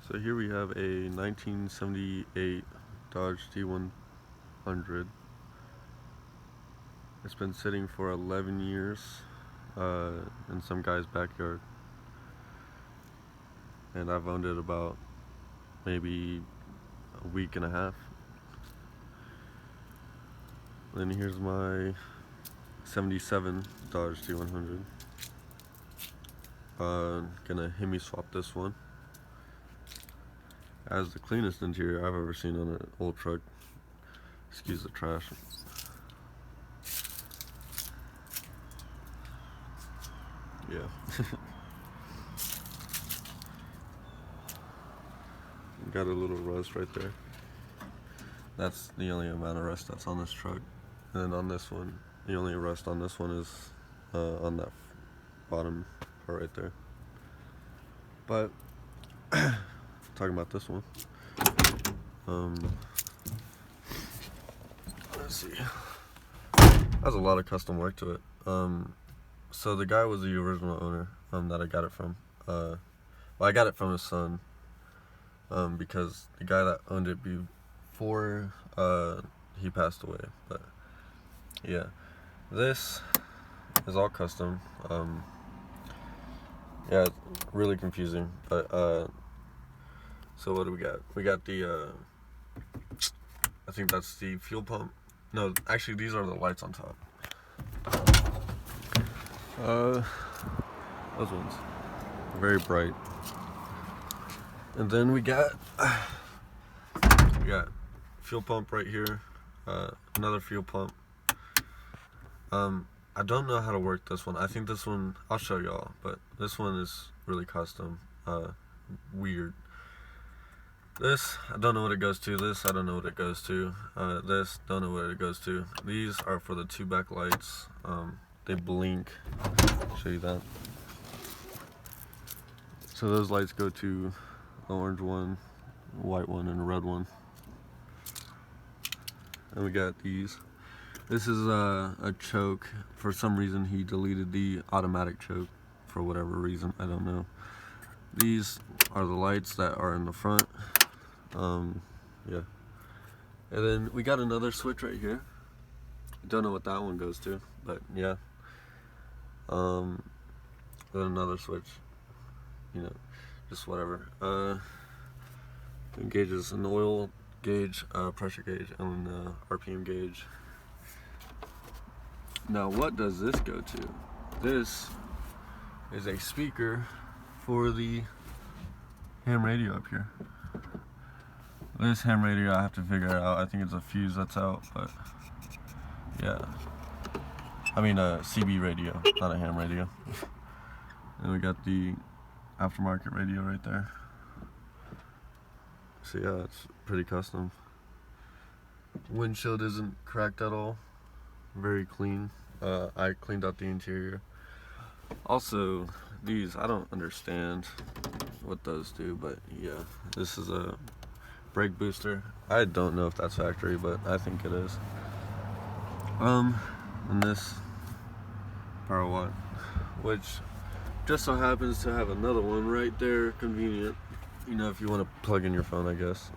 So here we have a 1978 Dodge D100. It's been sitting for 11 years in some guy's backyard, and I've owned it about maybe a week and a half. Then here's my 77 Dodge D100. Gonna Hemi swap this one. Has the cleanest interior I've ever seen on an old truck. Excuse the trash. Yeah. Got a little rust right there. That's the only amount of rust that's on this truck. And then on this one, the only rust on this one is on that bottom part right there. But talking about this one, let's see. Has a lot of custom work to it. So the guy was the original owner that I got it from. Well, I got it from his son because the guy that owned it before he passed away. But yeah, this is all custom. Yeah, it's really confusing. But so what do we got? We got the I think that's the fuel pump. No, actually these are the lights on top. Those ones are very bright. And then we got fuel pump right here, another fuel pump. I don't know how to work this one. I think this one, I'll show y'all, but this one is really custom, weird. This, I don't know what it goes to. This, I don't know what it goes to. This, don't know what it goes to. These are for the two back lights. They blink. I'll show you that. So those lights go to the orange one, white one, and a red one. And we got these. This is a choke. For some reason he deleted the automatic choke for whatever reason, I don't know. These are the lights that are in the front. Yeah. And then we got another switch right here. Don't know what that one goes to, but yeah. Then another switch, you know, just whatever. Gauges, an oil gauge, pressure gauge, and RPM gauge. Now what does this go to? This is a speaker for the ham radio up here. This ham radio I have to figure out. I think it's a fuse that's out, but yeah. I mean a CB radio, not a ham radio. And we got the aftermarket radio right there. So yeah, it's pretty custom. Windshield isn't cracked at all. Very clean. I cleaned out the interior. Also, these, I don't understand what those do, but yeah, this is a brake booster. I don't know if that's factory, but I think it is. And this power watt, which just so happens to have another one right there, convenient. You know, if you want to plug in your phone, I guess.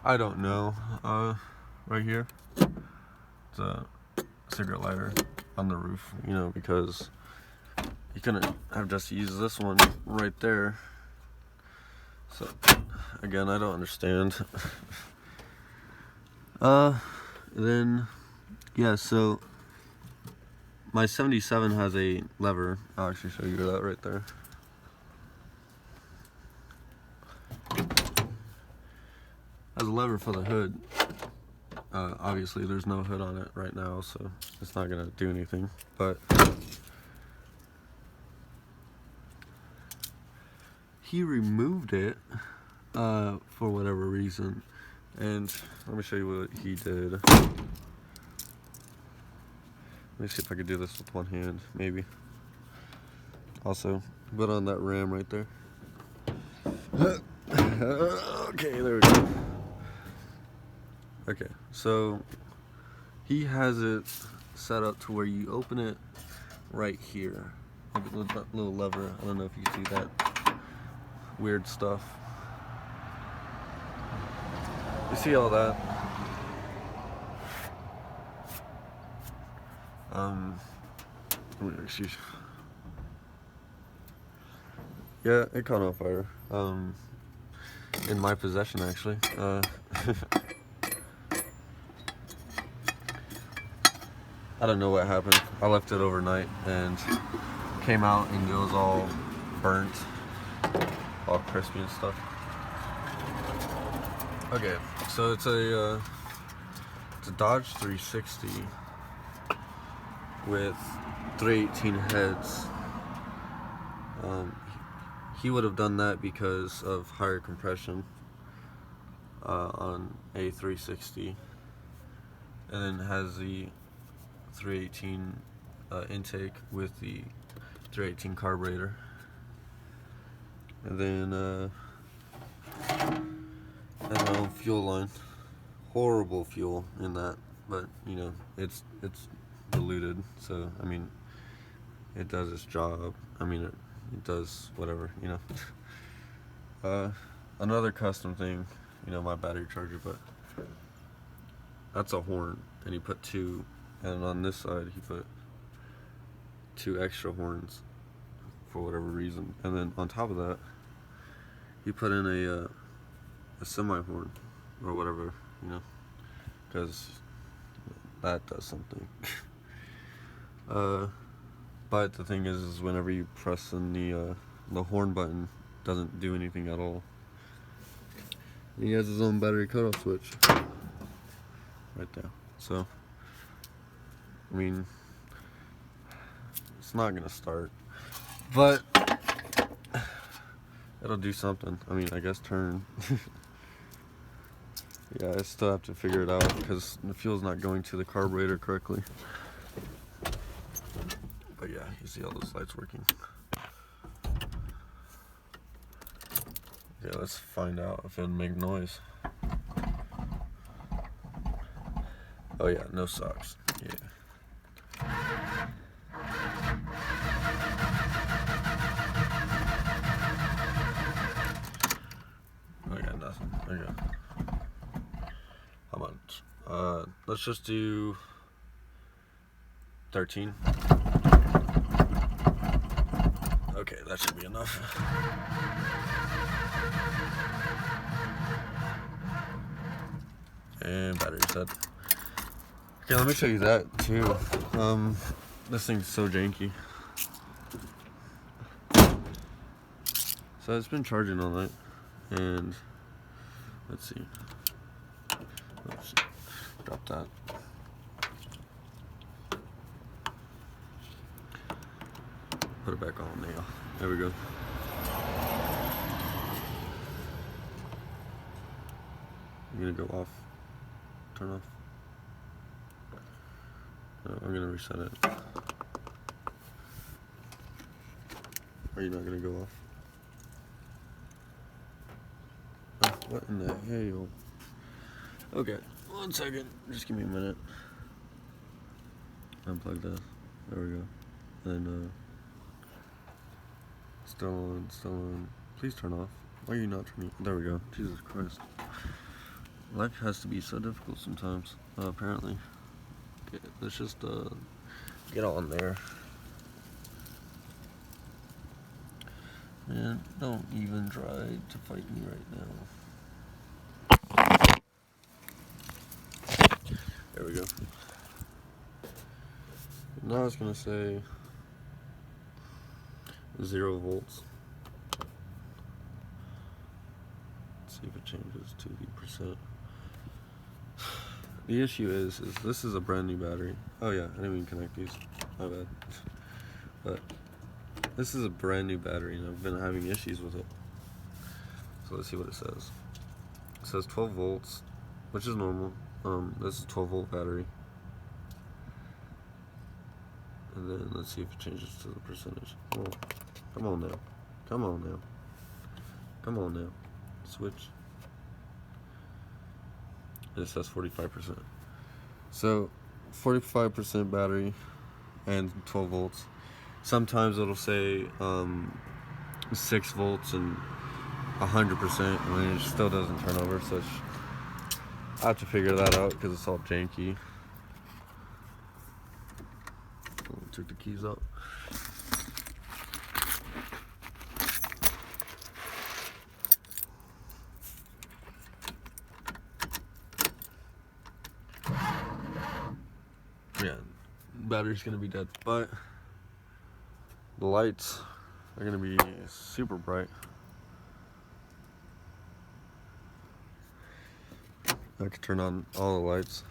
I don't know. Right here, it's a cigarette lighter on the roof. You know, because you couldn't have just used this one right there. So again, I don't understand. Then yeah, so my 77 has a lever. I'll actually show you that right there. Has a lever for the hood. Obviously there's no hood on it right now, so it's not gonna do anything, but he removed it for whatever reason. And let me show you what he did. Let me see if I could do this with one hand, maybe. Also, put on that ram right there. Okay, there we go. Okay, so he has it set up to where you open it right here. Look at that little lever. I don't know if you see that. weird stuff. You see all that? Excuse. Yeah, it caught on fire. In my possession, actually. I don't know what happened. I left it overnight and came out and it was all burnt, all crispy and stuff. Okay, so it's a Dodge 360 with 318 heads. He would have done that because of higher compression on a 360, and then has the 318 intake with the 318 carburetor, and then has my own fuel line. Horrible fuel in that, but you know, it's diluted, so I mean, it does its job. I mean, it does whatever, you know. Another custom thing, you know, my battery charger, but that's a horn, and he put two, and on this side he put two extra horns for whatever reason, and then on top of that he put in a semi horn or whatever, you know, because that does something. But the thing is whenever you press in the horn button, it doesn't do anything at all. He has his own battery cutoff switch right there. So, I mean, it's not gonna start, but it'll do something. I mean, I guess turn. Yeah, I still have to figure it out because the fuel's not going to the carburetor correctly. But yeah, you see all those lights working. Yeah, let's find out if it'll make noise. Oh yeah, no socks. Yeah. Oh yeah, nothing. Okay. How much? Let's just do 13. Okay, that should be enough. And battery set. Okay, let me show you that too. This thing's so janky. So it's been charging all night, and let's see. Oops, drop that. Put it back on now. There we go. I'm gonna go off. Turn off. No, I'm gonna reset it. Are you not gonna go off? Oh, what in the hell? Okay, 1 second. Just give me a minute. Unplug that. There we go. And still on, still on. Please turn off. Why are you not turning? There we go. Jesus Christ. Life has to be so difficult sometimes, apparently. Okay, let's just get on there. And don't even try to fight me right now. There we go. Now it's gonna say 0 volts. Let's see if it changes to the percent. The issue is this is a brand new battery. Oh yeah, I didn't even connect these. My bad. But this is a brand new battery and I've been having issues with it. So let's see what it says. It says 12 volts, which is normal. This is a 12 volt battery. And then let's see if it changes to the percentage. Oh, come on now. Come on now. Come on now. Switch. It says 45%. So 45% battery and 12 volts. Sometimes it'll say 6 volts and 100%, I mean, it still doesn't turn over, so I have to figure that out because it's all janky. Took the keys out. Yeah, battery's gonna be dead, but the lights are gonna be super bright. I can turn on all the lights.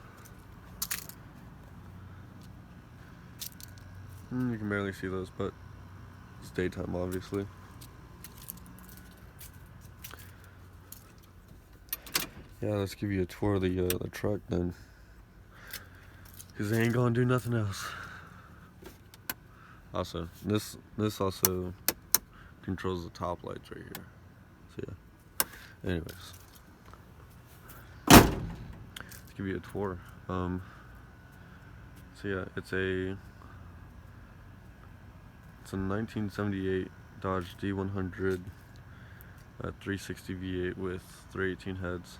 You can barely see those, but it's daytime, obviously. Yeah, let's give you a tour of the truck then, because they ain't gonna do nothing else. Also, this also controls the top lights right here. So yeah. Anyways, let's give you a tour. So yeah, it's a 1978 Dodge D100 360 V8 with 318 heads.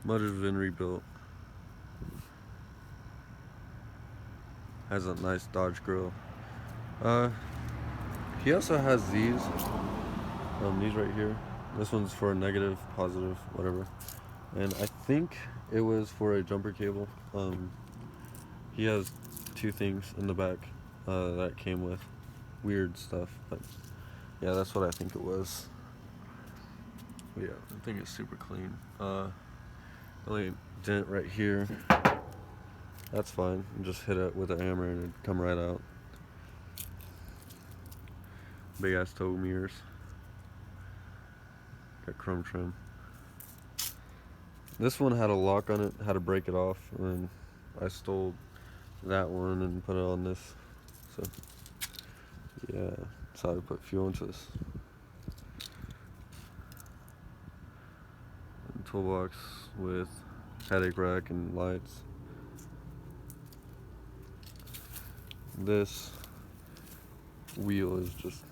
Motor's been rebuilt. Has a nice Dodge grill. He also has these right here. This one's for negative, positive, whatever. And I think it was for a jumper cable. He has two things in the back that came with weird stuff, but yeah, that's what I think it was. But yeah, I think it's super clean. Only dent right here. That's fine. You just hit it with a hammer and it'd come right out. Big ass tow mirrors. Got chrome trim. This one had a lock on it, had to break it off, and I stole that one and put it on this. So yeah, that's how I put fuel into this. And toolbox with headache rack and lights. This wheel is just,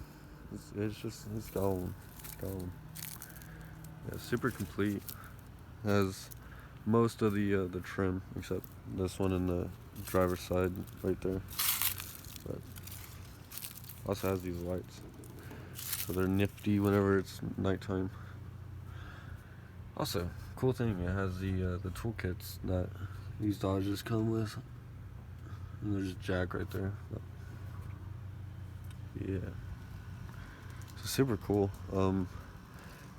it's gone. Yeah, super complete. Has most of the trim except this one in the driver's side right there. But also has these lights, so they're nifty whenever it's nighttime. Also, cool thing, it has the toolkits that these Dodges come with. And there's a jack right there. But yeah, so super cool. If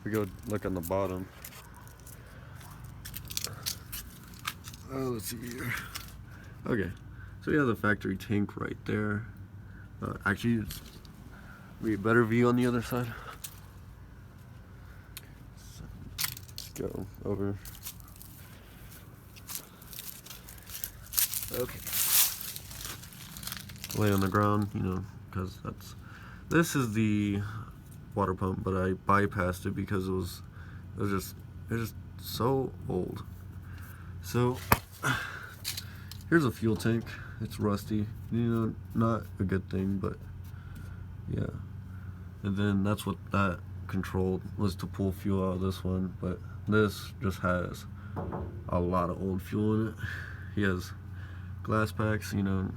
we go look on the bottom. Let's see here. Okay, so you have the factory tank right there. Actually, we have a better view on the other side. So, let's go over. Okay. Lay on the ground, you know, because this is the water pump, but I bypassed it because it was just so old. So here's a fuel tank. It's rusty, you know, not a good thing, but yeah. And then that's what that controlled, was to pull fuel out of this one, but this just has a lot of old fuel in it. He has glass packs, you know,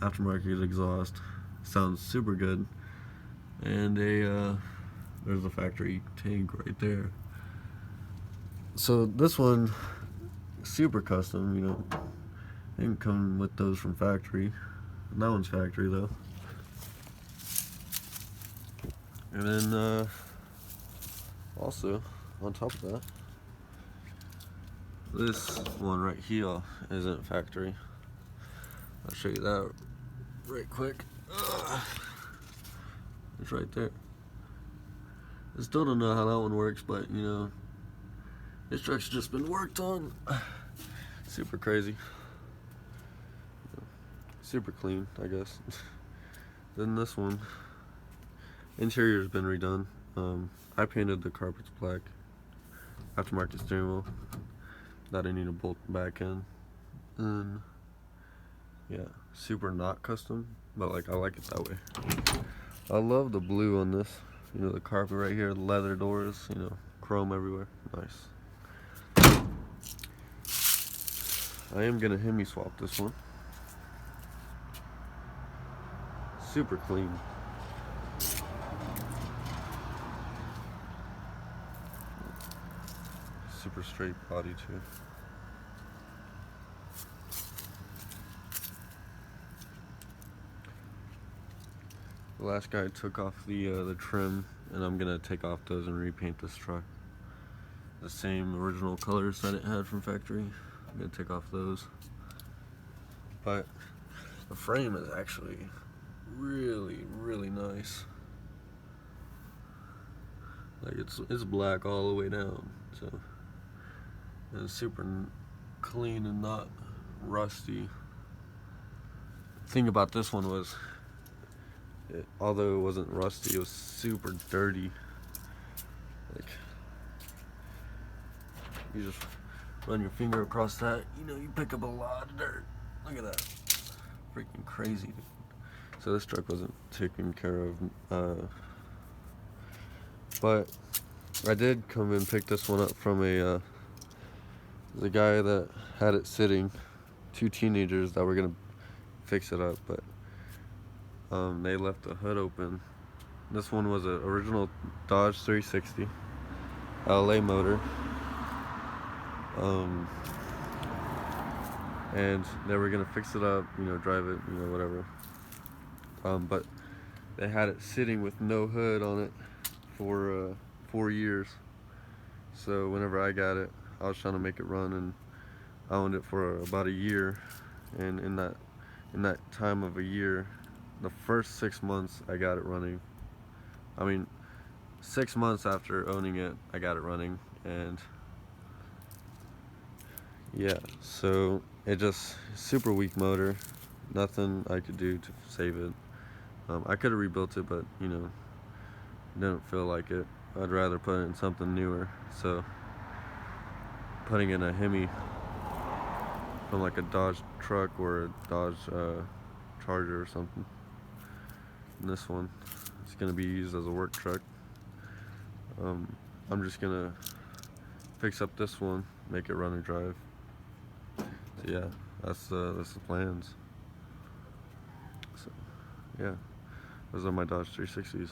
aftermarket exhaust, sounds super good, and there's a factory tank right there. So this one, super custom, you know, didn't come with those from factory. That one's factory though. And then also on top of that, this one right here isn't factory. I'll show you that right quick. It's right there. I still don't know how that one works, but you know, this truck's just been worked on. Super crazy. Super clean, I guess. Then this one, interior's been redone. I painted the carpets black. Aftermarket steering wheel that I need to bolt back in. And yeah, super not custom, but like I like it that way. I love the blue on this. You know, the carpet right here, leather doors, you know, chrome everywhere. Nice. I am gonna Hemi swap this one. Super clean. Super straight body too. The last guy took off the trim, and I'm gonna take off those and repaint this truck. The same original colors that it had from factory. I'm gonna take off those. But the frame is actually really, really nice. Like it's black all the way down, so and it's super clean and not rusty. Thing about this one was, although it wasn't rusty, it was super dirty. Like, you just run your finger across that, you know, you pick up a lot of dirt. Look at that, freaking crazy, dude. So this truck wasn't taken care of, but I did come and pick this one up from the guy that had it sitting, two teenagers that were gonna fix it up, but they left the hood open. This one was an original Dodge 360 LA motor, and they were gonna fix it up, you know, drive it, you know, whatever. But they had it sitting with no hood on it for 4 years. So whenever I got it, I was trying to make it run, and I owned it for about a year. And in that time of a year, the first 6 months I got it running. I mean, 6 months after owning it, I got it running, and yeah, so it just super weak motor. Nothing I could do to save it. I could have rebuilt it, but you know, didn't feel like it. I'd rather put it in something newer. So putting in a Hemi from like a Dodge truck or a Dodge Charger or something. And this one, it's gonna be used as a work truck. I'm just gonna fix up this one, make it run and drive. So yeah, that's the plans. So yeah, those are my Dodge 360s.